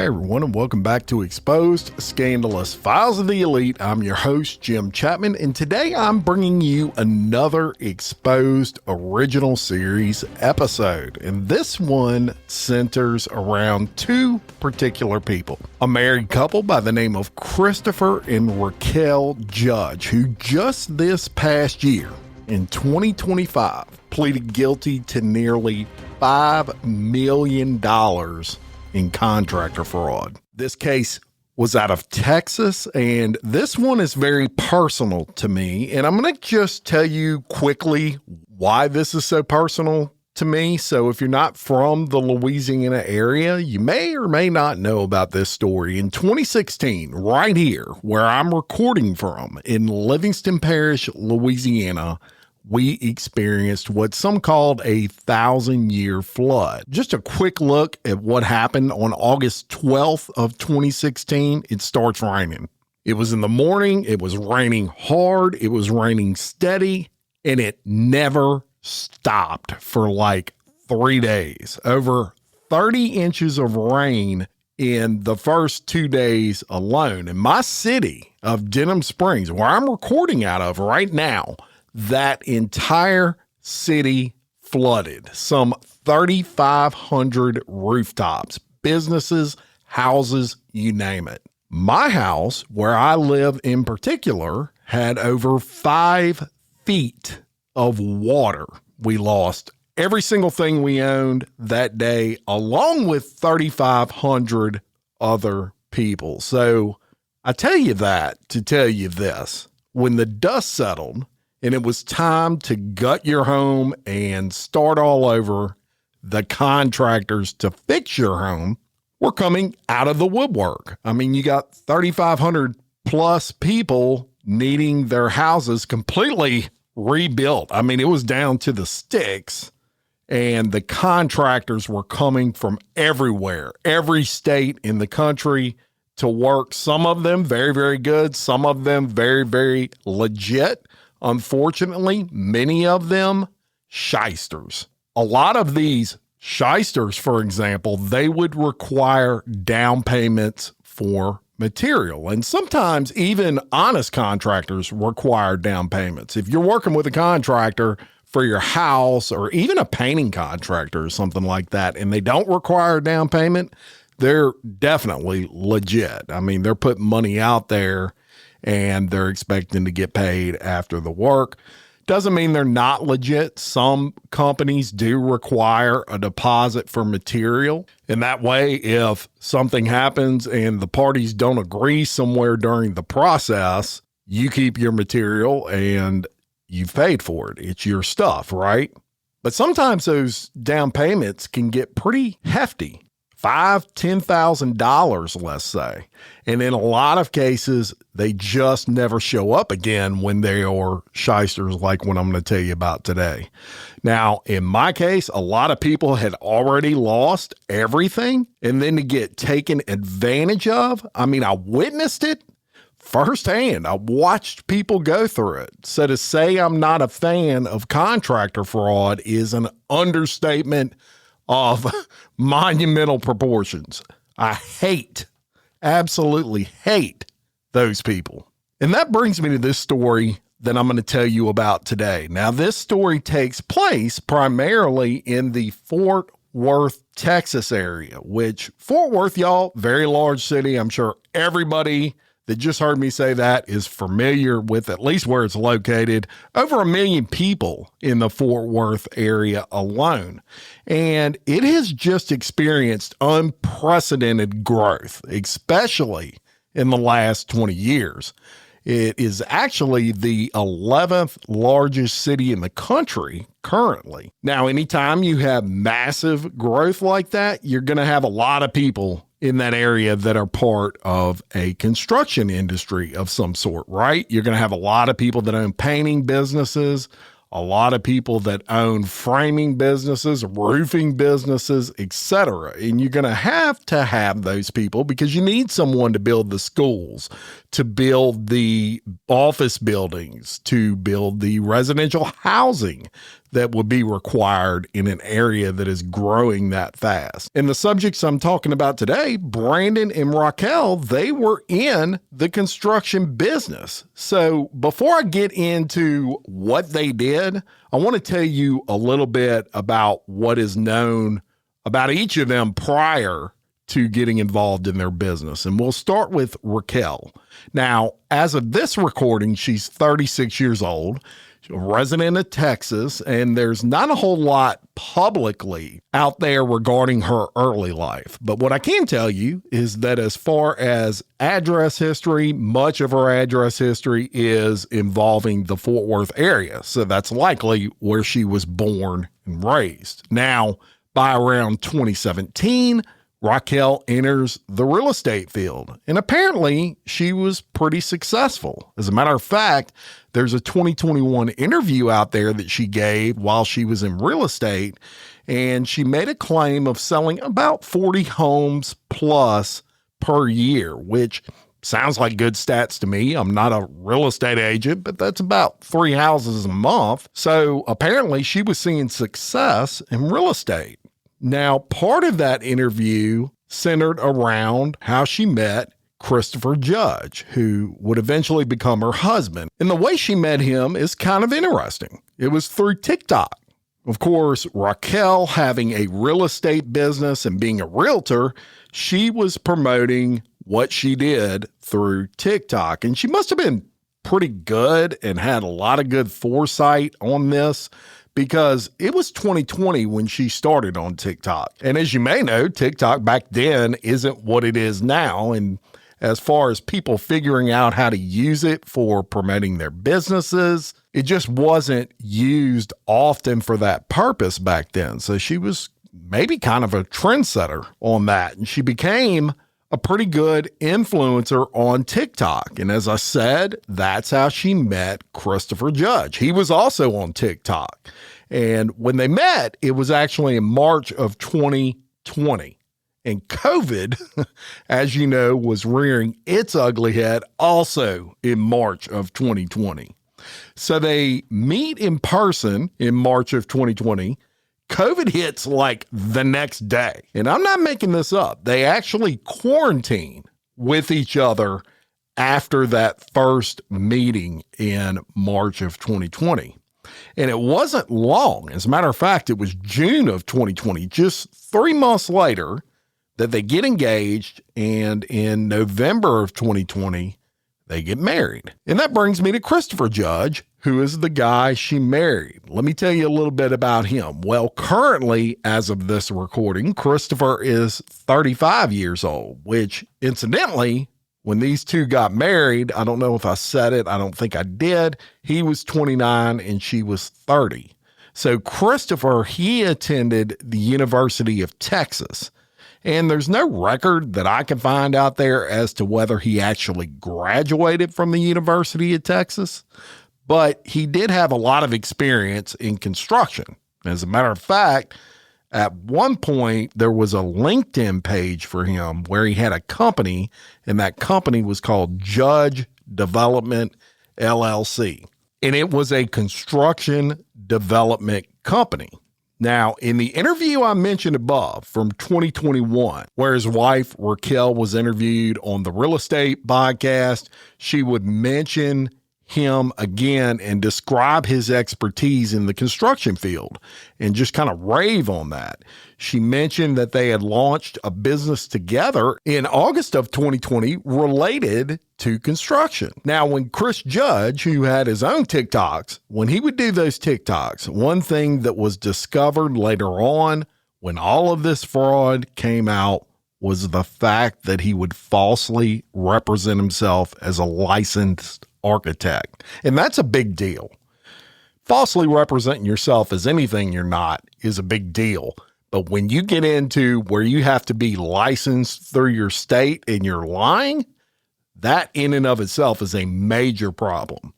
everyone, and welcome back to Exposed Scandalous Files of the Elite. I'm your host, Jim Chapman, and today I'm bringing you another Exposed Original Series episode. And this one centers around two particular people. A married couple by the name of Christopher and Raquelle Judge, who just this past year, in 2025, pleaded guilty to nearly $5 million in contractor fraud. This case was out of Texas, and this one is very personal to me. And I'm going to just tell you quickly why this is so personal to me. So if you're not from the Louisiana area, you may or may not know about this story. In 2016, right here, where I'm recording from in Livingston Parish, Louisiana, we experienced what some called a 1,000-year flood. Just a quick look at what happened on August 12th of 2016. It starts raining. It was in the morning. It was raining hard. It was raining steady, and it never stopped for like 3 days. Over 30 inches of rain in the first 2 days alone. In my city of Denham Springs, where I'm recording out of right now, that entire city flooded. Some 3,500 rooftops, businesses, houses, you name it. My house, where I live in particular, had over 5 feet of water. We lost every single thing we owned that day, along with 3,500 other people. So I tell you that to tell you this. When the dust settled, and it was time to gut your home and start all over, the contractors to fix your home were coming out of the woodwork. I mean, you got 3,500 plus people needing their houses completely rebuilt. I mean, it was down to the sticks, and the contractors were coming from everywhere, every state in the country to work. Some of them very, very good. Some of them very, very legit. Unfortunately, many of them shysters. A lot of these shysters, for example, they would require down payments for material. And sometimes even honest contractors require down payments. If you're working with a contractor for your house or even a painting contractor or something like that, and they don't require a down payment, they're definitely legit. I mean, they're putting money out there and they're expecting to get paid after the work. Doesn't mean they're not legit. Some companies do require a deposit for material. And that way, if something happens and the parties don't agree somewhere during the process, you keep your material and you've paid for it. It's your stuff, right? But sometimes those down payments can get pretty hefty. $5,000, $10,000, let's say. And in a lot of cases, they just never show up again when they are shysters like what I'm going to tell you about today. Now, in my case, a lot of people had already lost everything, and then to get taken advantage of, I mean, I witnessed it firsthand. I watched people go through it. So to say I'm not a fan of contractor fraud is an understatement of monumental proportions. I absolutely hate those people. And that brings me to this story that I'm going to tell you about today. Now, this story takes place primarily in the Fort Worth, Texas area, which Fort Worth, y'all, very large city. I'm sure everybody that just heard me say that is familiar with at least where it's located. Over 1 million people in the Fort Worth area alone. And it has just experienced unprecedented growth, especially in the last 20 years. It is actually the 11th largest city in the country currently. Now, anytime you have massive growth like that, you're going to have a lot of people in that area that are part of a construction industry of some sort, right? You're going to have a lot of people that own painting businesses, a lot of people that own framing businesses, roofing businesses, etc. And you're going to have those people because you need someone to build the schools, to build the office buildings, to build the residential housing that would be required in an area that is growing that fast. And the subjects I'm talking about today, Brandon and Raquelle, they were in the construction business. So before I get into what they did, I want to tell you a little bit about what is known about each of them prior to getting involved in their business. And we'll start with Raquelle. Now, as of this recording, she's 36 years old, she's a resident of Texas, and there's not a whole lot publicly out there regarding her early life. But what I can tell you is that as far as address history, much of her address history is involving the Fort Worth area. So that's likely where she was born and raised. Now, by around 2017, Raquelle enters the real estate field, and apparently she was pretty successful. As a matter of fact, there's a 2021 interview out there that she gave while she was in real estate, and she made a claim of selling about 40 homes plus per year, which sounds like good stats to me. I'm not a real estate agent, but that's about 3 houses a month. So apparently she was seeing success in real estate. Now, part of that interview centered around how she met Christopher Judge, who would eventually become her husband. And the way she met him is kind of interesting. It was through TikTok. Of course, Raquelle, having a real estate business and being a realtor, she was promoting what she did through TikTok. And she must have been pretty good and had a lot of good foresight on this, because it was 2020 when she started on TikTok. And as you may know, TikTok back then isn't what it is now. And as far as people figuring out how to use it for promoting their businesses, it just wasn't used often for that purpose back then. So she was maybe kind of a trendsetter on that. And she became a pretty good influencer on TikTok. And as I said, that's how she met Christopher Judge. He was also on TikTok. And when they met, it was actually in March of 2020. And COVID, as you know, was rearing its ugly head also in March of 2020. So they meet in person in March of 2020. COVID hits like the next day. And I'm not making this up. They actually quarantine with each other after that first meeting in March of 2020. And it wasn't long. As a matter of fact, it was June of 2020, just 3 months later, that they get engaged. And in November of 2020, they get married. And that brings me to Christopher Judge, who is the guy she married. Let me tell you a little bit about him. Well, currently, as of this recording, Christopher is 35 years old, which incidentally, when these two got married, I don't know if I said it, I don't think I did, he was 29 and she was 30. So Christopher, he attended the University of Texas. And there's no record that I can find out there as to whether he actually graduated from the University of Texas, but he did have a lot of experience in construction. As a matter of fact, at one point, there was a LinkedIn page for him where he had a company, and that company was called Judge Development LLC. And it was a construction development company. Now, in the interview I mentioned above from 2021, where his wife Raquelle was interviewed on the real estate podcast, she would mention him again and describe his expertise in the construction field and just kind of rave on that. She mentioned that they had launched a business together in August of 2020 related to construction. Now, when Chris Judge, who had his own TikToks, when he would do those TikToks, one thing that was discovered later on when all of this fraud came out was the fact that he would falsely represent himself as a licensed architect. And that's a big deal. Falsely representing yourself as anything you're not is a big deal. But when you get into where you have to be licensed through your state and you're lying, that in and of itself is a major problem.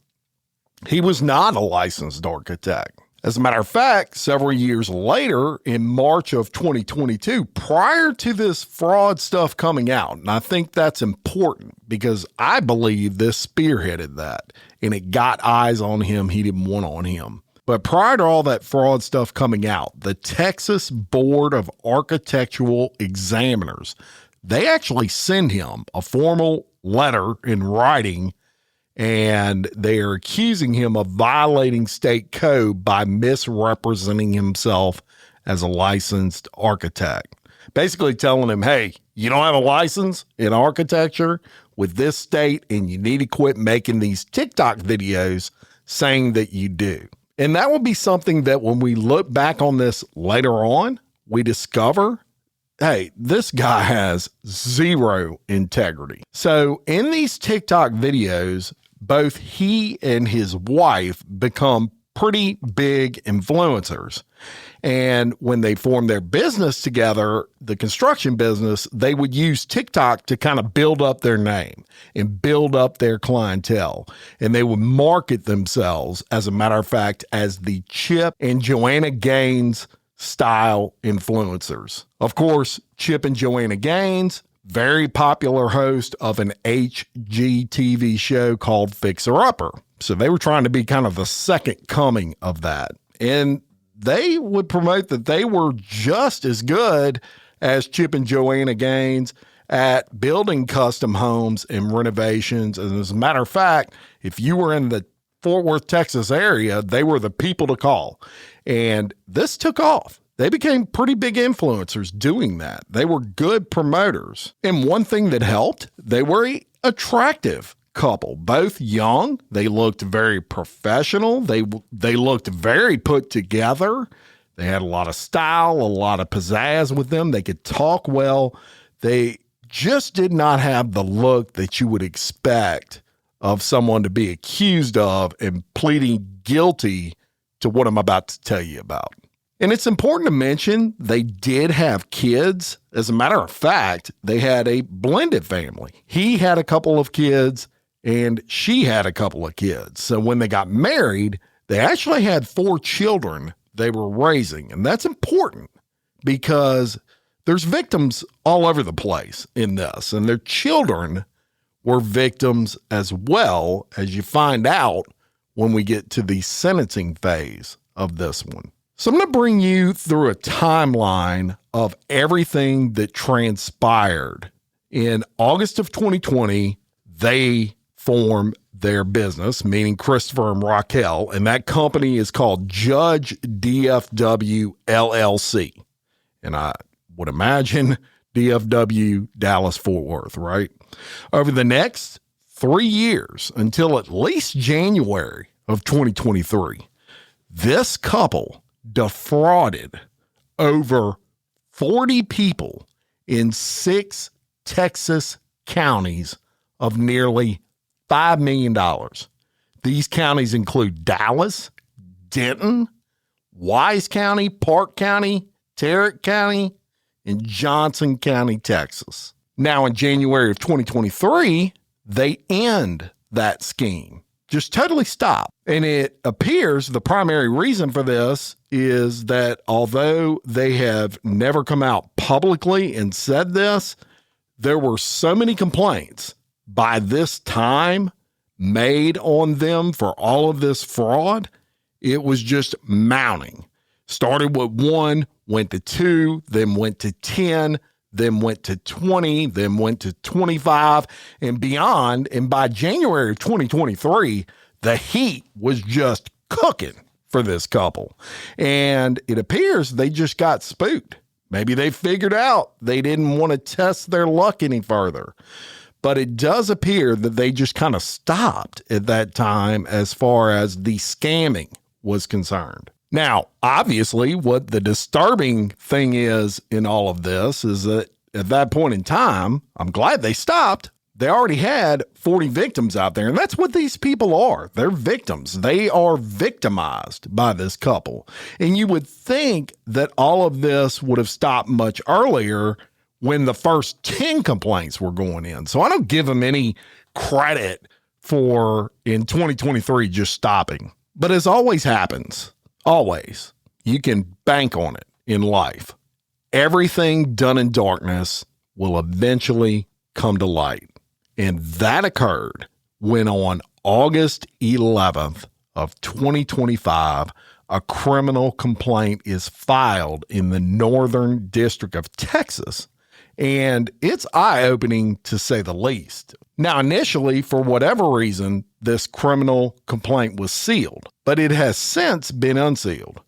He was not a licensed architect. As a matter of fact, several years later, in March of 2022, prior to this fraud stuff coming out, and I think that's important because I believe this spearheaded that, and it got eyes on him he didn't want on him. But prior to all that fraud stuff coming out, the Texas Board of Architectural Examiners, they actually send him a formal letter in writing, and they are accusing him of violating state code by misrepresenting himself as a licensed architect. Basically telling him, hey, you don't have a license in architecture with this state, and you need to quit making these TikTok videos saying that you do. And that will be something that when we look back on this later on, we discover, hey, this guy has zero integrity. So in these TikTok videos, both he and his wife become pretty big influencers. And when they formed their business together, the construction business, they would use TikTok to kind of build up their name and build up their clientele. And they would market themselves, as a matter of fact, as the Chip and Joanna Gaines style influencers. Of course, Chip and Joanna Gaines, very popular host of an HGTV show called Fixer Upper. So they were trying to be kind of the second coming of that. And they would promote that they were just as good as Chip and Joanna Gaines at building custom homes and renovations. And as a matter of fact, if you were in the Fort Worth, Texas area, they were the people to call. And this took off. They became pretty big influencers doing that. They were good promoters. And one thing that helped, they were an attractive couple, both young. They looked very professional. They looked very put together. They had a lot of style, a lot of pizzazz with them. They could talk well. They just did not have the look that you would expect of someone to be accused of and pleading guilty to what I'm about to tell you about. And it's important to mention they did have kids. As a matter of fact, they had a blended family. He had a couple of kids and she had a couple of kids. So when they got married, they actually had 4 children they were raising. And that's important because there's victims all over the place in this, and their children were victims as well, as you find out when we get to the sentencing phase of this one. So I'm going to bring you through a timeline of everything that transpired. In August of 2020, they formed their business, meaning Christopher and Raquelle, and that company is called Judge DFW LLC. And I would imagine DFW Dallas Fort Worth, right? Over the next 3 years, until at least January of 2023, this couple defrauded over 40 people in 6 Texas counties of nearly $5 million. These counties include Dallas, Denton, Wise County, Park County, Tarrant County, and Johnson County, Texas. Now in January of 2023, they end that scheme. Just totally stop. And it appears the primary reason for this is that although they have never come out publicly and said this, there were so many complaints by this time made on them for all of this fraud. It was just mounting. Started with 1, went to 2, then went to 10, then went to 20, then went to 25 and beyond. And by January of 2023, the heat was just cooking for this couple. And it appears they just got spooked. Maybe they figured out they didn't want to test their luck any further. But it does appear that they just kind of stopped at that time as far as the scamming was concerned. Now, obviously, what the disturbing thing is in all of this is that at that point in time, I'm glad they stopped. They already had 40 victims out there, and that's what these people are. They're victims. They are victimized by this couple. And you would think that all of this would have stopped much earlier when the first 10 complaints were going in. So I don't give them any credit for in 2023 just stopping. But as always happens, Always. You can bank on it in life. Everything done in darkness will eventually come to light. And that occurred when on August 11th of 2025, a criminal complaint is filed in the Northern District of Texas. And it's eye-opening to say the least. Now, initially, for whatever reason, this criminal complaint was sealed, but it has since been unsealed.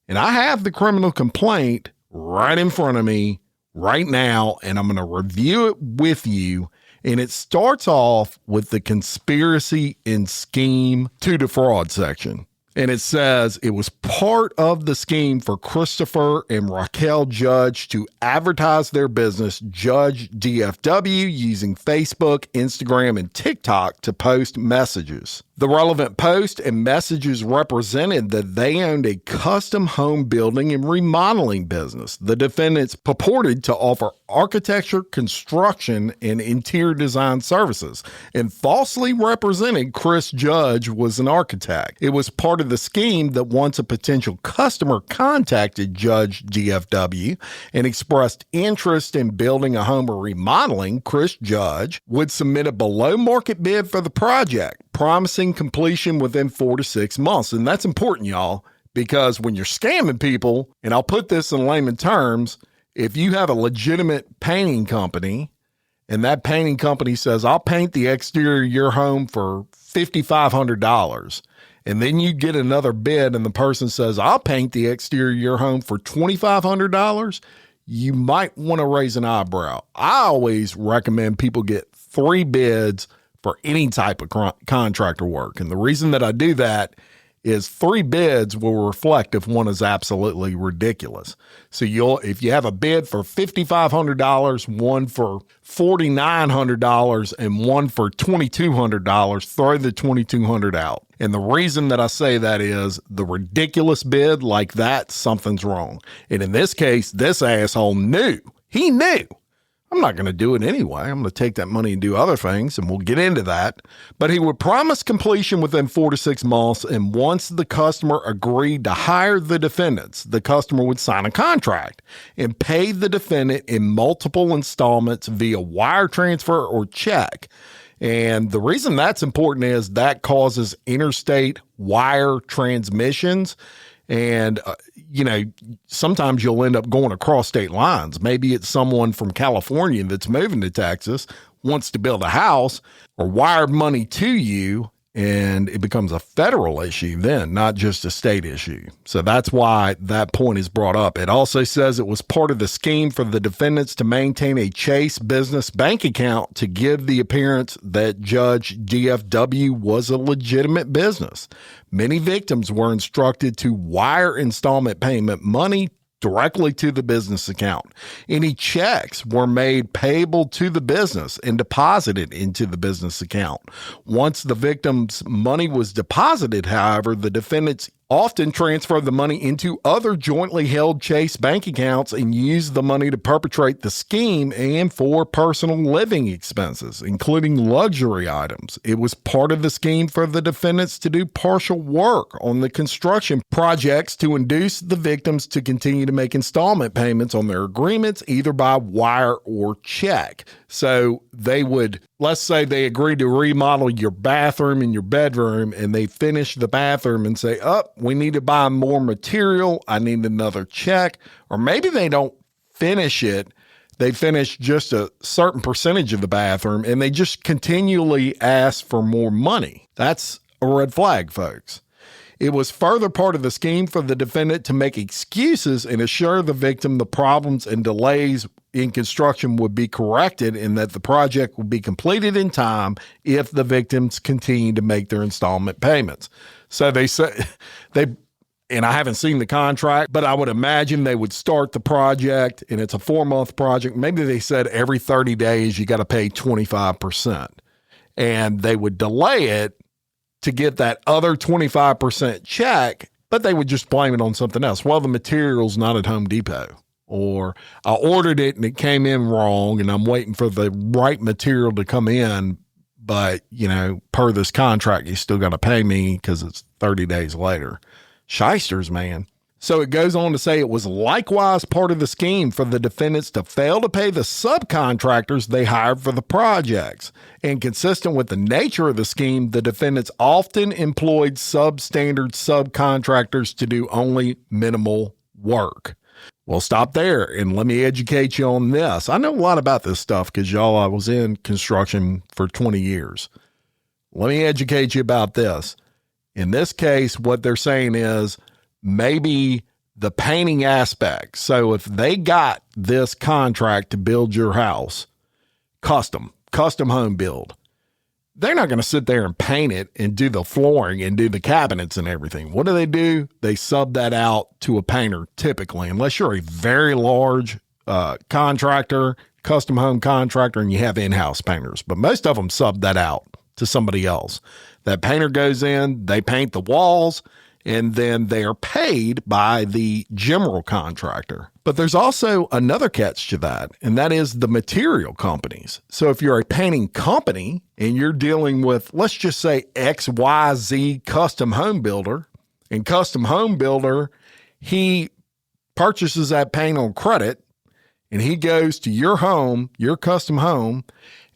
And I have the criminal complaint right in front of me right now, and I'm going to review it with you. And it starts off with the conspiracy and scheme to defraud section. And it says it was part of the scheme for Christopher and Raquelle Judge to advertise their business, Judge DFW, using Facebook, Instagram, and TikTok to post messages. The relevant post and messages represented that they owned a custom home building and remodeling business. The defendants purported to offer architecture, construction, and interior design services, and falsely represented Chris Judge was an architect. It was part of the scheme that once a potential customer contacted Judge DFW and expressed interest in building a home or remodeling, Chris Judge would submit a below market bid for the project, promising completion within 4 to 6 months. And that's important, y'all, because when you're scamming people, and I'll put this in layman terms, if you have a legitimate painting company and that painting company says, I'll paint the exterior of your home for $5,500, and then you get another bid and the person says, I'll paint the exterior of your home for $2,500, you might want to raise an eyebrow. I always recommend people get 3 bids for any type of contractor work. And the reason that I do that is 3 bids will reflect if one is absolutely ridiculous. So if you have a bid for $5,500, one for $4,900, and one for $2,200, throw the $2,200 out. And the reason that I say that is the ridiculous bid like that, something's wrong. And in this case, this asshole knew. He knew. I'm not going to do it anyway. I'm going to take that money and do other things, and we'll get into that. But he would promise completion within 4 to 6 months, and once the customer agreed to hire the defendants, the customer would sign a contract and pay the defendant in multiple installments via wire transfer or check. And the reason that's important is that causes interstate wire transmissions. And, sometimes you'll end up going across state lines. Maybe it's someone from California that's moving to Texas, wants to build a house, or wired money to you, and it becomes a federal issue then, not just a state issue. So that's why that point is brought up. It also says it was part of the scheme for the defendants to maintain a Chase business bank account to give the appearance that Judge DFW was a legitimate business. Many victims were instructed to wire installment payment money directly to the business account. Any checks were made payable to the business and deposited into the business account. Once the victim's money was deposited, however, the defendants often transferred the money into other jointly held Chase bank accounts and used the money to perpetrate the scheme and for personal living expenses, including luxury items. It was part of the scheme for the defendants to do partial work on the construction projects to induce the victims to continue to make installment payments on their agreements, either by wire or check. So they would, let's say they agreed to remodel your bathroom and your bedroom, and they finish the bathroom and say, we need to buy more material. I need another check. Or maybe they don't finish it. They finish just a certain percentage of the bathroom, and they just continually ask for more money. That's a red flag, folks. It was further part of the scheme for the defendant to make excuses and assure the victim the problems and delays in construction would be corrected and that the project would be completed in time if the victims continued to make their installment payments. So they say and I haven't seen the contract, but I would imagine they would start the project and it's a 4-month project. Maybe they said every 30 days, you got to pay 25%, and they would delay it to get that other 25% check, but they would just blame it on something else. Well, the material's not at Home Depot, or I ordered it and it came in wrong and I'm waiting for the right material to come in. But, per this contract, you still got to pay me because it's 30 days later. Shysters, man. So it goes on to say it was likewise part of the scheme for the defendants to fail to pay the subcontractors they hired for the projects. And consistent with the nature of the scheme, the defendants often employed substandard subcontractors to do only minimal work. Well, stop there and let me educate you on this. I know a lot about this stuff because, y'all, I was in construction for 20 years. Let me educate you about this. In this case, what they're saying is maybe the painting aspect. So if they got this contract to build your house, custom home build, they're not going to sit there and paint it and do the flooring and do the cabinets and everything. What do? They sub that out to a painter typically, unless you're a very large contractor, custom home contractor, and you have in-house painters. But most of them sub that out to somebody else. That painter goes in, they paint the walls, and then they are paid by the general contractor. But there's also another catch to that, and that is the material companies. So if you're a painting company and you're dealing with, let's just say, XYZ custom home builder, and custom home builder, he purchases that paint on credit, and he goes to your home, your custom home,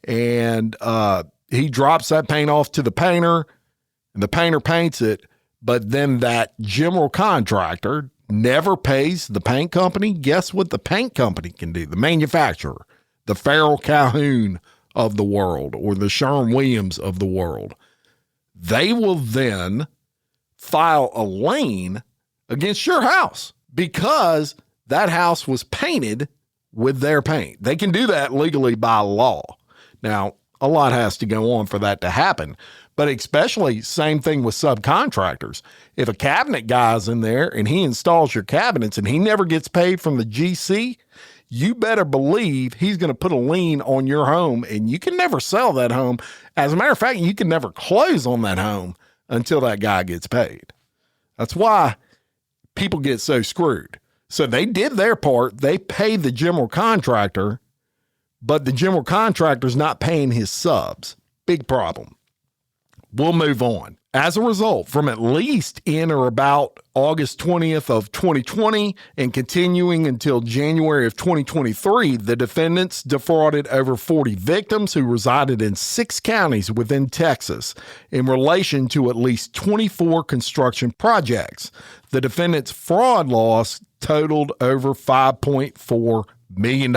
and he drops that paint off to the painter, and the painter paints it. But then that general contractor never pays the paint company. Guess what the paint company can do? The manufacturer, the Farrell Calhoun of the world, or the Sherwin-Williams of the world. They will then file a lien against your house because that house was painted with their paint. They can do that legally by law. Now, a lot has to go on for that to happen. But especially same thing with subcontractors. If a cabinet guy's in there and he installs your cabinets and he never gets paid from the GC, you better believe he's going to put a lien on your home and you can never sell that home. As a matter of fact, you can never close on that home until that guy gets paid. That's why people get so screwed. So they did their part. They paid the general contractor, but the general contractor's not paying his subs. Big problem. We'll move on. As a result, from at least in or about August 20th of 2020 and continuing until January of 2023, the defendants defrauded over 40 victims who resided in 6 counties within Texas in relation to at least 24 construction projects. The defendants' fraud loss totaled over $5.4 million.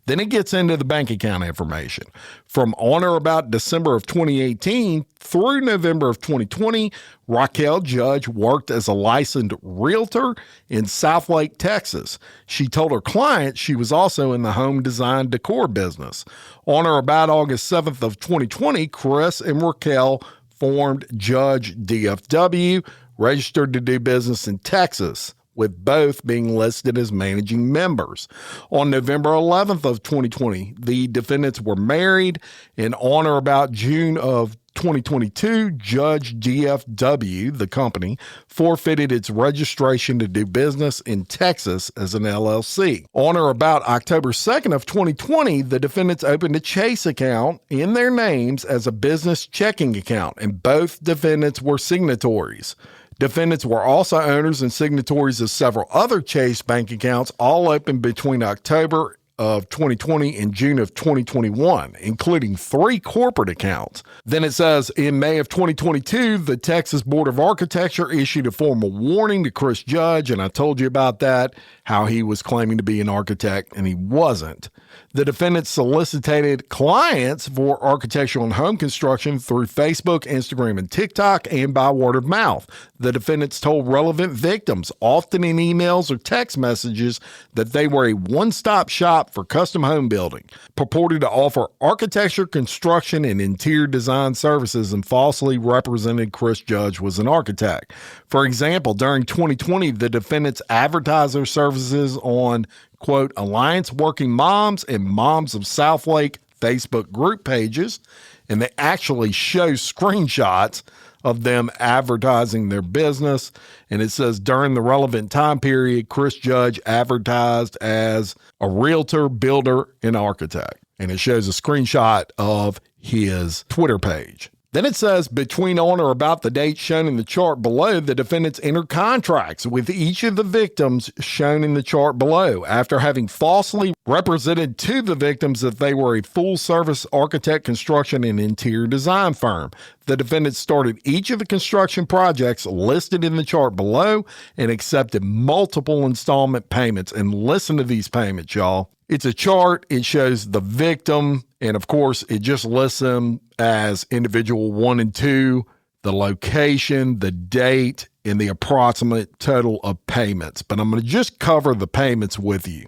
Then it gets into the bank account information. From on or about December of 2018 through November of 2020, Raquelle Judge worked as a licensed realtor in Southlake, Texas. She told her client she was also in the home design decor business. On or about August 7th of 2020, Chris and Raquelle formed Judge DFW, registered to do business in Texas, with both being listed as managing members. On November 11th of 2020, the defendants were married, and on or about June of 2022, Judge DFW, the company, forfeited its registration to do business in Texas as an LLC. On or about October 2nd of 2020, the defendants opened a Chase account in their names as a business checking account, and both defendants were signatories. Defendants were also owners and signatories of several other Chase bank accounts, all opened between October of 2020 and June of 2021, including 3 corporate accounts. Then it says, in May of 2022, the Texas Board of Architecture issued a formal warning to Chris Judge, and I told you about that, how he was claiming to be an architect, and he wasn't. The defendants solicited clients for architectural and home construction through Facebook, Instagram, and TikTok, and by word of mouth. The defendants told relevant victims, often in emails or text messages, that they were a one-stop shop for custom home building, purported to offer architecture, construction, and interior design services, and falsely represented Chris Judge was an architect. For example, during 2020, the defendants advertised their services on, quote, Alliance Working Moms and Moms of Southlake Facebook group pages, and they actually show screenshots of them advertising their business. And it says during the relevant time period, Chris Judge advertised as a realtor, builder, and architect. And it shows a screenshot of his Twitter page. Then it says, between on or about the date shown in the chart below, the defendants entered contracts with each of the victims shown in the chart below. After having falsely represented to the victims that they were a full-service architect, construction, and interior design firm, the defendants started each of the construction projects listed in the chart below and accepted multiple installment payments. And listen to these payments, y'all. It's a chart. It shows the victim, and of course, it just lists them as individual 1 and 2, the location, the date, and the approximate total of payments. But I'm going to just cover the payments with you.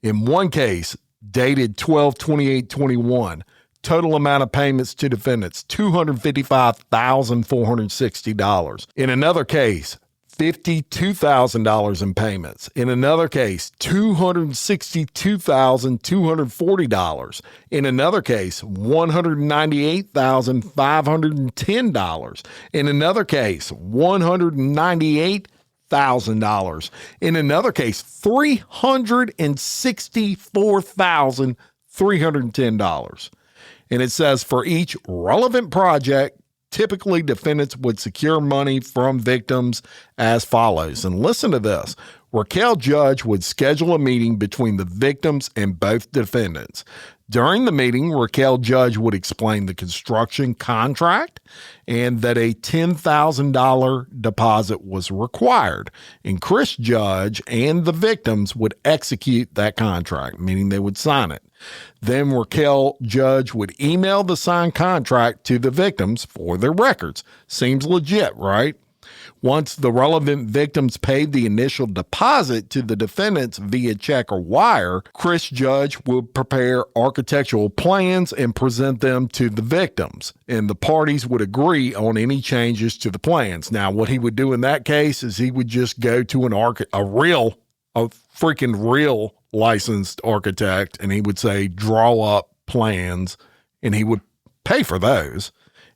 In one case, dated 12/28/21, total amount of payments to defendants, $255,460. In another case, $52,000 in payments. In another case, $262,240. In another case, $198,510. In another case, $198,000. In another case, $364,310. And it says for each relevant project, typically, defendants would secure money from victims as follows. And listen to this. Raquelle Judge would schedule a meeting between the victims and both defendants. During the meeting, Raquelle Judge would explain the construction contract and that a $10,000 deposit was required. And Chris Judge and the victims would execute that contract, meaning they would sign it. Then Raquelle Judge would email the signed contract to the victims for their records. Seems legit, right? Once the relevant victims paid the initial deposit to the defendants via check or wire, Chris Judge would prepare architectural plans and present them to the victims, and the parties would agree on any changes to the plans. Now, what he would do in that case is he would just go to a freaking real licensed architect, and he would say, draw up plans, and he would pay for those,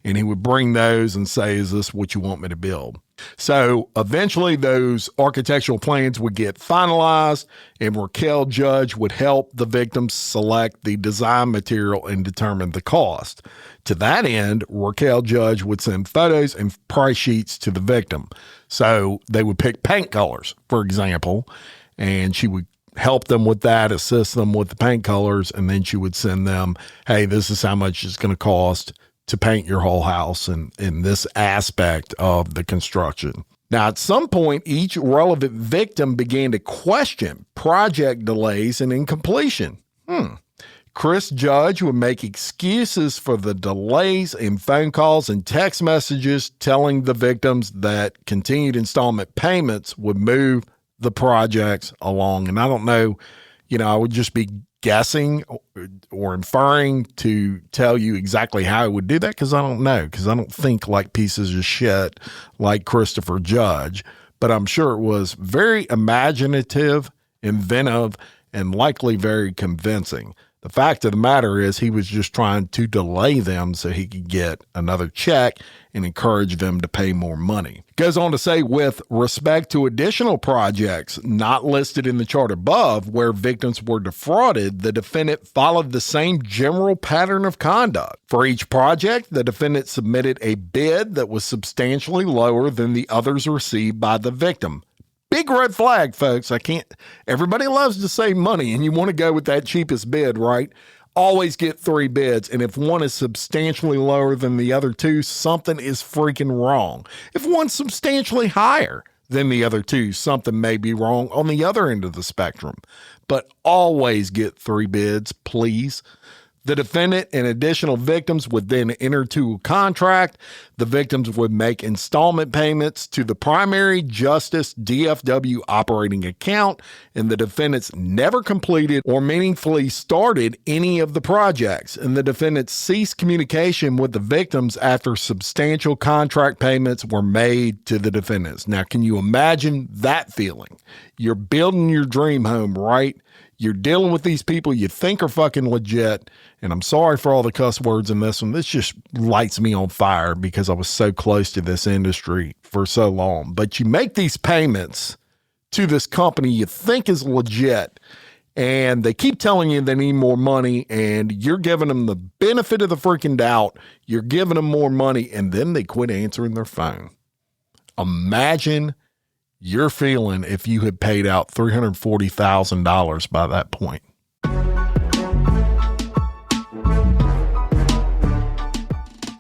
and he would bring those and say, is this what you want me to build? So eventually those architectural plans would get finalized, and Raquelle Judge would help the victims select the design material and determine the cost. To that end, Raquelle Judge would send photos and price sheets to the victim. So they would pick paint colors, for example, and she would help them with that, assist them with the paint colors, and then she would send them, hey, this is how much it's going to cost to paint your whole house and in this aspect of the construction. Now, at some point, each relevant victim began to question project delays and incompletion. Chris Judge would make excuses for the delays in phone calls and text messages, telling the victims that continued installment payments would move the projects along. And I don't know, I would just be guessing or inferring to tell you exactly how I would do that, because I don't know, because I don't think like pieces of shit like Christopher Judge, but I'm sure it was very imaginative, inventive, and likely very convincing. The fact of the matter is he was just trying to delay them so he could get another check and encourage them to pay more money. Goes on to say, with respect to additional projects not listed in the chart above where victims were defrauded, the defendant followed the same general pattern of conduct. For each project, the defendant submitted a bid that was substantially lower than the others received by the victim. Big red flag, folks. Everybody loves to save money, and you want to go with that cheapest bid, right? Always get 3 bids, and if one is substantially lower than the other 2, something is freaking wrong. If one's substantially higher than the other 2, something may be wrong on the other end of the spectrum. But always get 3 bids, please. The defendant and additional victims would then enter into a contract. The victims would make installment payments to the primary justice DFW operating account, and the defendants never completed or meaningfully started any of the projects. And the defendants ceased communication with the victims after substantial contract payments were made to the defendants. Now, can you imagine that feeling? You're building your dream home, right? You're dealing with these people you think are fucking legit. And I'm sorry for all the cuss words in this one. This just lights me on fire because I was so close to this industry for so long. But you make these payments to this company you think is legit, and they keep telling you they need more money, and you're giving them the benefit of the freaking doubt. You're giving them more money, and then they quit answering their phone. Imagine your feeling if you had paid out $340,000 by that point.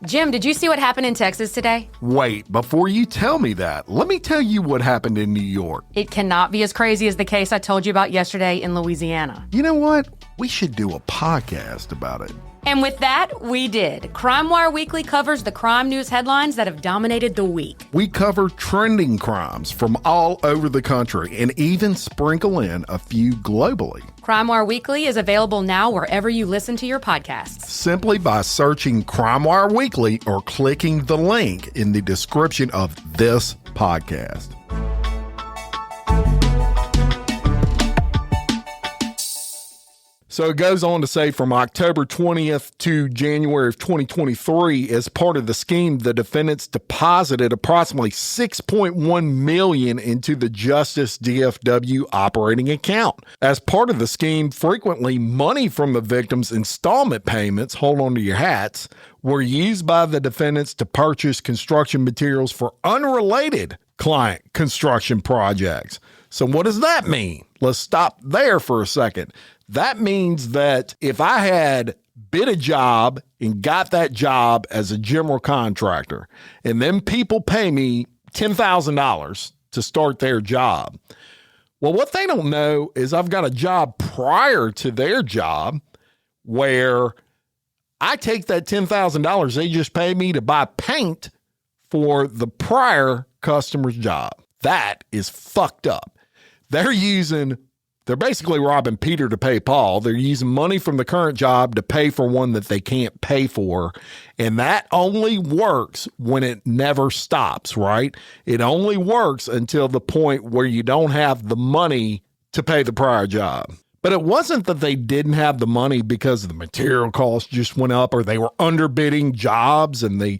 Jim, did you see what happened in Texas today? Wait, before you tell me that, let me tell you what happened in New York. It cannot be as crazy as the case I told you about yesterday in Louisiana. You know what? We should do a podcast about it. And with that, we did. Crime Wire Weekly covers the crime news headlines that have dominated the week. We cover trending crimes from all over the country and even sprinkle in a few globally. Crime Wire Weekly is available now wherever you listen to your podcasts. Simply by searching Crime Wire Weekly or clicking the link in the description of this podcast. So it goes on to say from October 20th to January of 2023, as part of the scheme, the defendants deposited approximately $6.1 million into the Justice DFW operating account. As part of the scheme, frequently money from the victims' installment payments, hold on to your hats, were used by the defendants to purchase construction materials for unrelated client construction projects. So what does that mean? Let's stop there for a second. That means that if I had bid a job and got that job as a general contractor, and then people pay me $10,000 to start their job, well, what they don't know is I've got a job prior to their job where I take that $10,000 they just paid me to buy paint for the prior customer's job. That is fucked up. They're basically robbing Peter to pay Paul. They're using money from the current job to pay for one that they can't pay for. And that only works when it never stops, right? It only works until the point where you don't have the money to pay the prior job. But it wasn't that they didn't have the money because the material costs just went up or they were underbidding jobs and they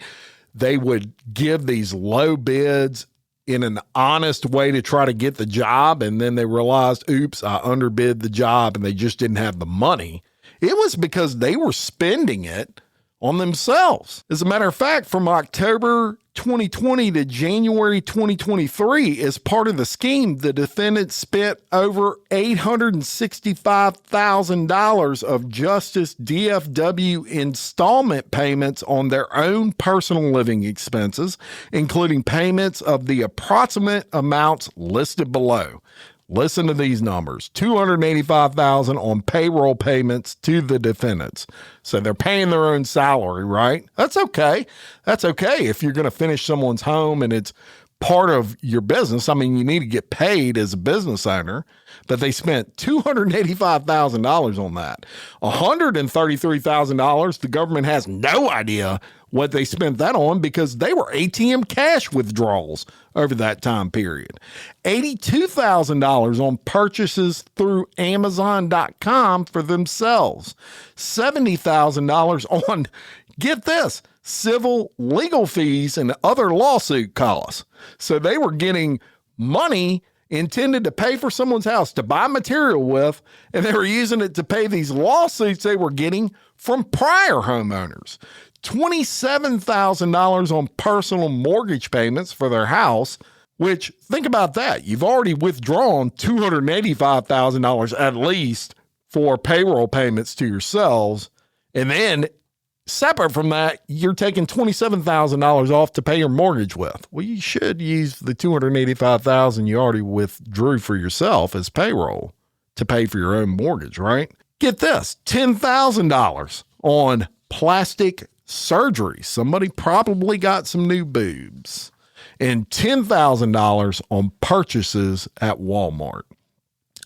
would give these low bids in an honest way to try to get the job, and then they realized, oops, I underbid the job, and they just didn't have the money. It was because they were spending it on themselves. As a matter of fact, from October 2020 to January 2023, as part of the scheme, the defendants spent over $865,000 of Justice DFW installment payments on their own personal living expenses, including payments of the approximate amounts listed below. Listen to these numbers: $285,000 on payroll payments to the defendants. So they're paying their own salary, right? That's okay. That's okay if you're going to finish someone's home and it's part of your business. I mean, you need to get paid as a business owner, but they spent $285,000 on that. $133,000, the government has no idea what they spent that on because they were ATM cash withdrawals over that time period. $82,000 on purchases through Amazon.com for themselves. $70,000 on, get this, civil legal fees and other lawsuit costs. So they were getting money intended to pay for someone's house to buy material with, and they were using it to pay these lawsuits they were getting from prior homeowners. $27,000 on personal mortgage payments for their house, which, think about that. You've already withdrawn $285,000 at least for payroll payments to yourselves. And then separate from that, you're taking $27,000 off to pay your mortgage with. Well, you should use the $285,000 you already withdrew for yourself as payroll to pay for your own mortgage, right? Get this, $10,000 on plastic surgery. Somebody probably got some new boobs. And $10,000 on purchases at Walmart.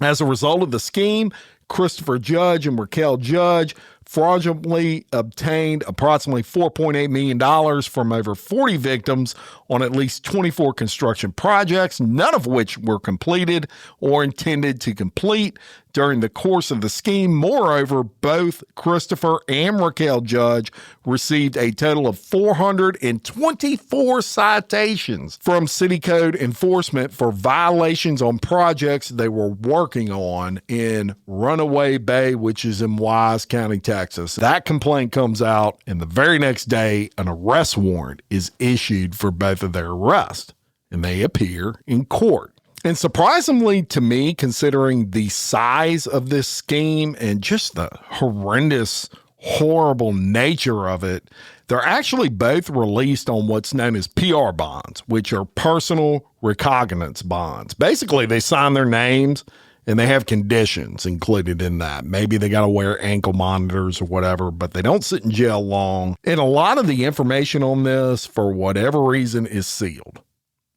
As a result of the scheme, Christopher Judge and Raquelle Judge fraudulently obtained approximately $4.8 million from over 40 victims on at least 24 construction projects, none of which were completed or intended to complete during the course of the scheme. Moreover, both Christopher and Raquelle Judge received a total of 424 citations from City Code Enforcement for violations on projects they were working on in Runaway Bay, which is in Wise County, Texas. That complaint comes out, and the very next day, an arrest warrant is issued for both of their arrests, and they appear in court. And surprisingly to me, considering the size of this scheme and just the horrendous, horrible nature of it, they're actually both released on what's known as PR bonds, which are personal recognizance bonds. Basically, they sign their names and they have conditions included in that. Maybe they got to wear ankle monitors or whatever, but they don't sit in jail long. And a lot of the information on this, for whatever reason, is sealed.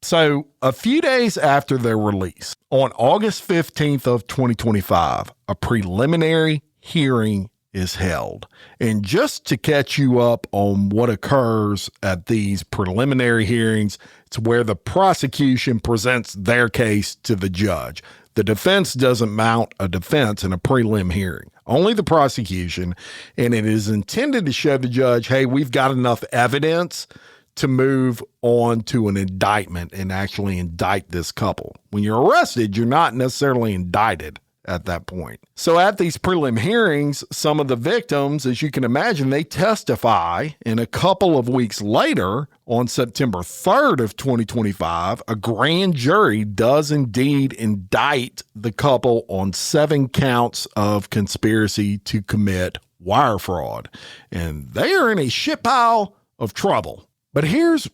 So a few days after their release, on August 15th of 2025, a preliminary hearing is held. And just to catch you up on what occurs at these preliminary hearings, it's where the prosecution presents their case to the judge. The defense doesn't mount a defense in a prelim hearing, only the prosecution, and it is intended to show the judge, hey, we've got enough evidence to move on to an indictment and actually indict this couple. When you're arrested, you're not necessarily indicted at that point. So at these prelim hearings, some of the victims, as you can imagine, they testify, and a couple of weeks later, on September 3rd of 2025, a grand jury does indeed indict the couple on 7 counts of conspiracy to commit wire fraud. And they are in a shit pile of trouble. But here's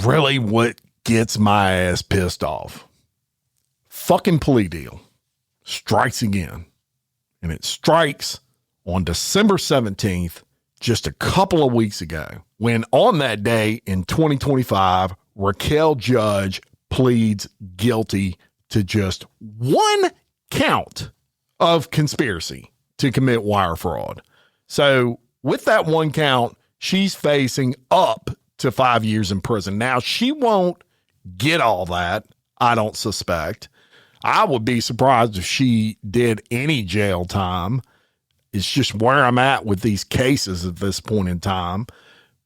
really what gets my ass pissed off. Fucking plea deal strikes again. And it strikes on December 17th, just a couple of weeks ago, when on that day in 2025, Raquelle Judge pleads guilty to just 1 count of conspiracy to commit wire fraud. So with that 1 count, she's facing up to 5 years in prison. Now, she won't get all that, I don't suspect. I would be surprised if she did any jail time. It's just where I'm at with these cases at this point in time.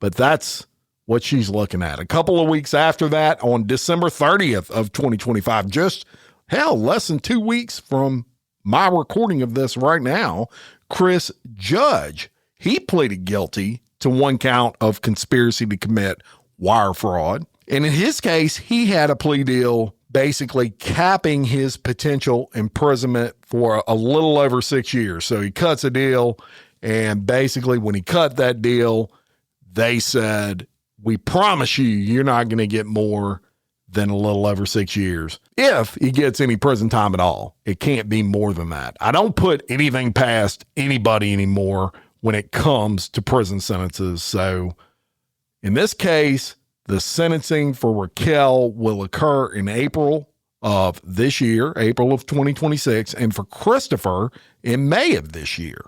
But that's what she's looking at. A couple of weeks after that, on December 30th of 2025, just less than 2 weeks from my recording of this right now, Chris Judge, he pleaded guilty to 1 count of conspiracy to commit wire fraud. And in his case, he had a plea deal basically capping his potential imprisonment for a little over 6 years. So he cuts a deal, and basically when he cut that deal, they said, we promise you're not going to get more than a little over 6 years. If he gets any prison time at all, it can't be more than that. I don't put anything past anybody anymore when it comes to prison sentences. So in this case, the sentencing for Raquelle will occur in April of this year, April of 2026, and for Christopher in May of this year.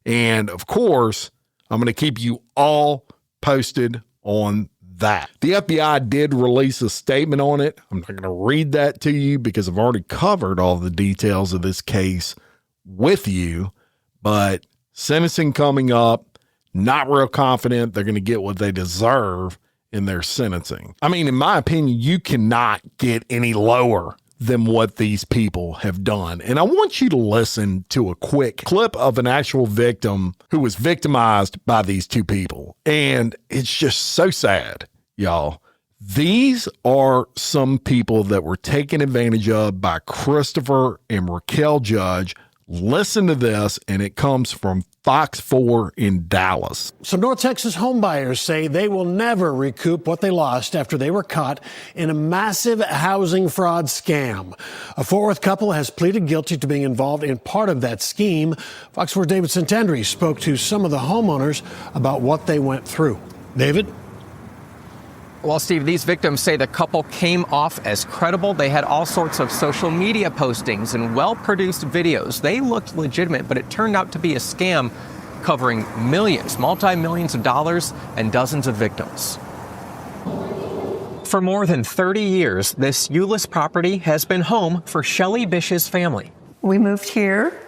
And of course, I'm going to keep you all posted on that. The FBI did release a statement on it. I'm not going to read that to you because I've already covered all the details of this case with you, but sentencing coming up, not real confident they're going to get what they deserve in their sentencing. I mean, in my opinion, you cannot get any lower than what these people have done. And I want you to listen to a quick clip of an actual victim who was victimized by these two people. And it's just so sad, y'all. These are some people that were taken advantage of by Christopher and Raquelle Judge. Listen to this, and it comes from Fox 4 in Dallas. Some North Texas homebuyers say they will never recoup what they lost after they were caught in a massive housing fraud scam. A Fort Worth couple has pleaded guilty to being involved in part of that scheme. Fox 4's David Santandri spoke to some of the homeowners about what they went through. David? Well, Steve, these victims say the couple came off as credible. They had all sorts of social media postings and well-produced videos. They looked legitimate, but it turned out to be a scam. covering millions, multi-millions of dollars and dozens of victims. For more than 30 years, this Euless property has been home for Shelley Bish's family. We moved here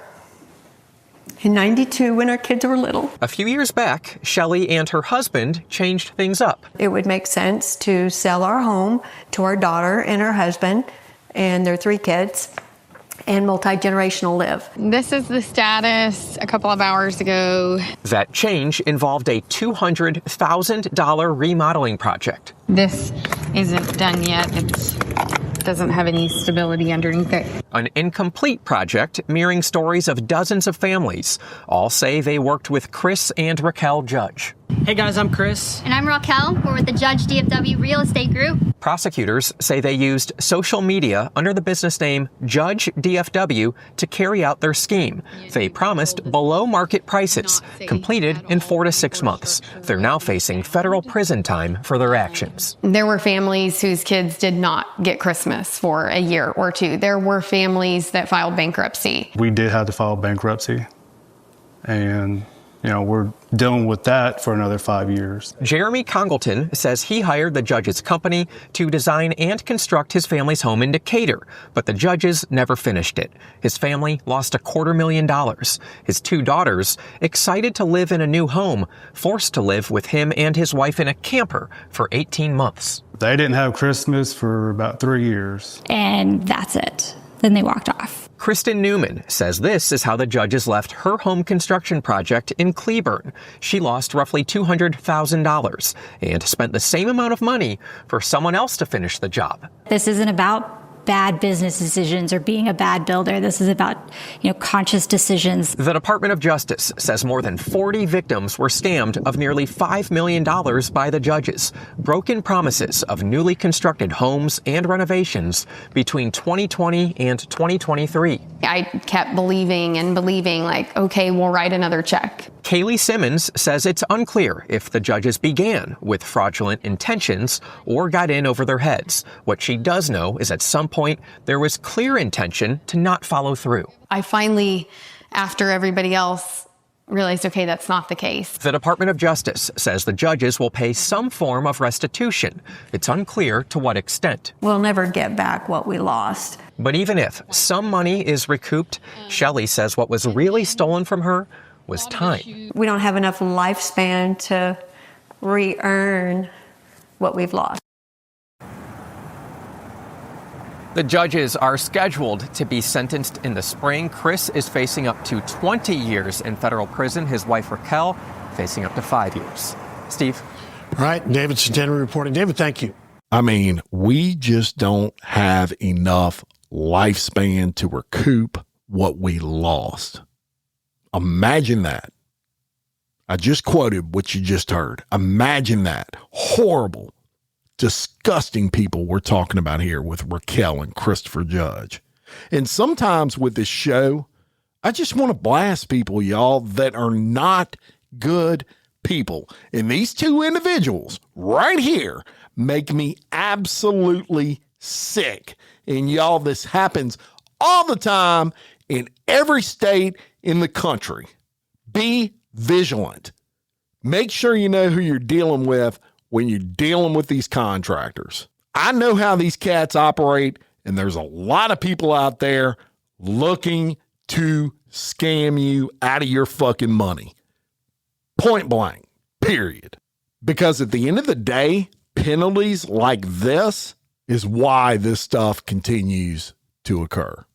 in '92 when our kids were little. A few years back, Shelley and her husband changed things up. It would make sense to sell our home to our daughter and her husband and their 3 kids and multi-generational live. This is the status a couple of hours ago. That change involved a $200,000 remodeling project. This isn't done yet. It doesn't have any stability underneath it. An incomplete project mirroring stories of dozens of families. All say they worked with Chris and Raquelle Judge. Hey guys, I'm Chris. And I'm Raquelle. We're with the Judge DFW Real Estate Group. Prosecutors say they used social media under the business name Judge DFW to carry out their scheme. They promised below market prices, completed in 4 to 6 months. They're now facing federal prison time for their actions. There were families whose kids did not get Christmas for a year or 2. There were families that filed bankruptcy. We did have to file bankruptcy, and we're dealing with that for another 5 years. Jeremy Congleton says he hired the Judge's company to design and construct his family's home in Decatur, but the Judges never finished it. His family lost $250,000. His 2 daughters, excited to live in a new home, forced to live with him and his wife in a camper for 18 months. They didn't have Christmas for about 3 years. And that's it. Then they walked off. Kristen Newman says this is how the Judges left her home construction project in Cleburne. She lost roughly $200,000 and spent the same amount of money for someone else to finish the job. This isn't about bad business decisions or being a bad builder. This is about, conscious decisions. The Department of Justice says more than 40 victims were scammed of nearly $5 million by the Judges. Broken promises of newly constructed homes and renovations between 2020 and 2023. I kept believing, like, okay, we'll write another check. Kaylee Simmons says it's unclear if the Judges began with fraudulent intentions or got in over their heads. What she does know is at some point there was clear intention to not follow through. I finally, after everybody else, realized, okay, that's not the case. The Department of Justice says the Judges will pay some form of restitution. It's unclear to what extent. We'll never get back what we lost. But even if some money is recouped, Shelley says what was really stolen from her was time. We don't have enough lifespan to re-earn what we've lost. The Judges are scheduled to be sentenced in the spring. Chris is facing up to 20 years in federal prison. His wife, Raquelle, facing up to 5 years. Steve? All right, David Centeno reporting. David, thank you. I mean, we just don't have enough lifespan to recoup what we lost. Imagine that. I just quoted what you just heard. Imagine that. Horrible, disgusting people we're talking about here with Raquelle and Christopher Judge. And sometimes with this show, I just want to blast people, y'all, that are not good people. And these 2 individuals right here make me absolutely sick. And y'all, this happens all the time in every state in the country. Be vigilant. Make sure you know who you're dealing with when you're dealing with these contractors. I know how these cats operate, and there's a lot of people out there looking to scam you out of your fucking money. Point blank, period. Because at the end of the day, penalties like this is why this stuff continues to occur.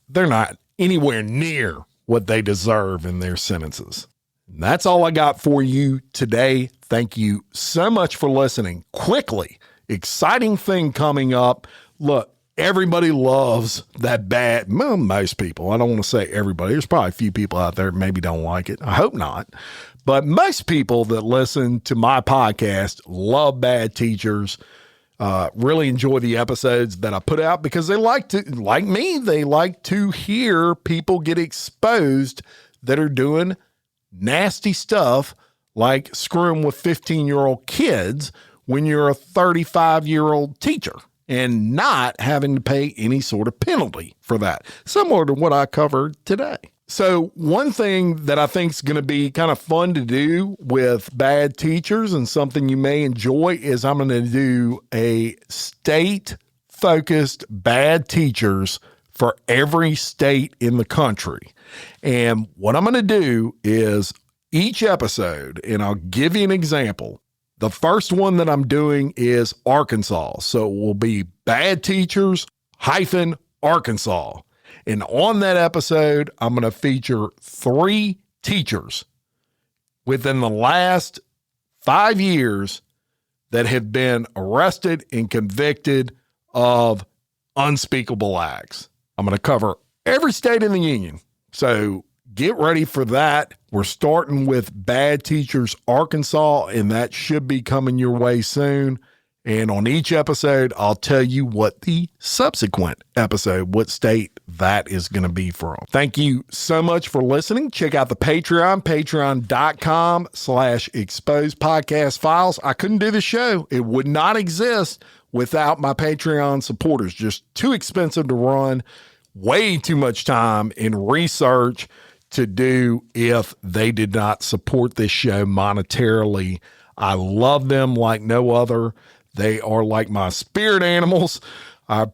They're not anywhere near what they deserve in their sentences. And that's all I got for you today. Thank you so much for listening. Quickly, exciting thing coming up. Look, everybody loves that bad, well, most people. I don't want to say everybody. There's probably a few people out there that maybe don't like it. I hope not. But most people that listen to my podcast love Bad Teachers. Really enjoy the episodes that I put out because they like to hear people get exposed that are doing nasty stuff like screwing with 15-year-old kids when you're a 35-year-old teacher and not having to pay any sort of penalty for that, similar to what I covered today. So one thing that I think is going to be kind of fun to do with bad teachers and something you may enjoy is I'm going to do a state-focused bad teachers for every state in the country. And what I'm going to do is each episode, and I'll give you an example. The first one that I'm doing is Arkansas. So it will be bad teachers Arkansas. And on that episode, I'm going to feature 3 teachers within the last 5 years that have been arrested and convicted of unspeakable acts. I'm going to cover every state in the union. So get ready for that. We're starting with Bad Teachers Arkansas, and that should be coming your way soon. And on each episode, I'll tell you what the subsequent episode, what state that is going to be from. Thank you so much for listening. Check out the Patreon, patreon.com/exposed podcast files. I couldn't do the show. It would not exist without my Patreon supporters. Just too expensive to run, way too much time and research to do if they did not support this show monetarily. I love them like no other. They are like my spirit animals. I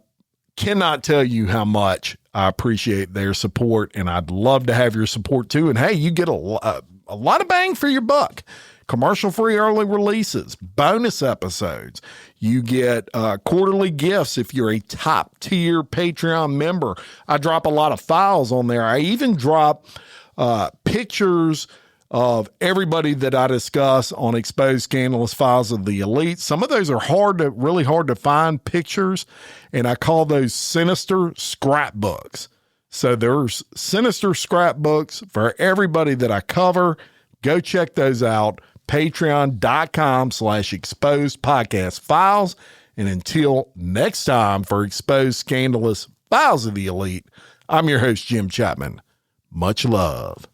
cannot tell you how much I appreciate their support, and I'd love to have your support too. And hey, you get a lot of bang for your buck. Commercial-free early releases, bonus episodes. You get quarterly gifts if you're a top-tier Patreon member. I drop a lot of files on there. I even drop pictures of everybody that I discuss on Exposed Scandalous Files of the Elite. Some of those are really hard to find pictures, and I call those sinister scrapbooks. So there's sinister scrapbooks for everybody that I cover. Go check those out. Patreon.com/exposed podcast files. And until next time for Exposed Scandalous Files of the Elite, I'm your host, Jim Chapman. Much love.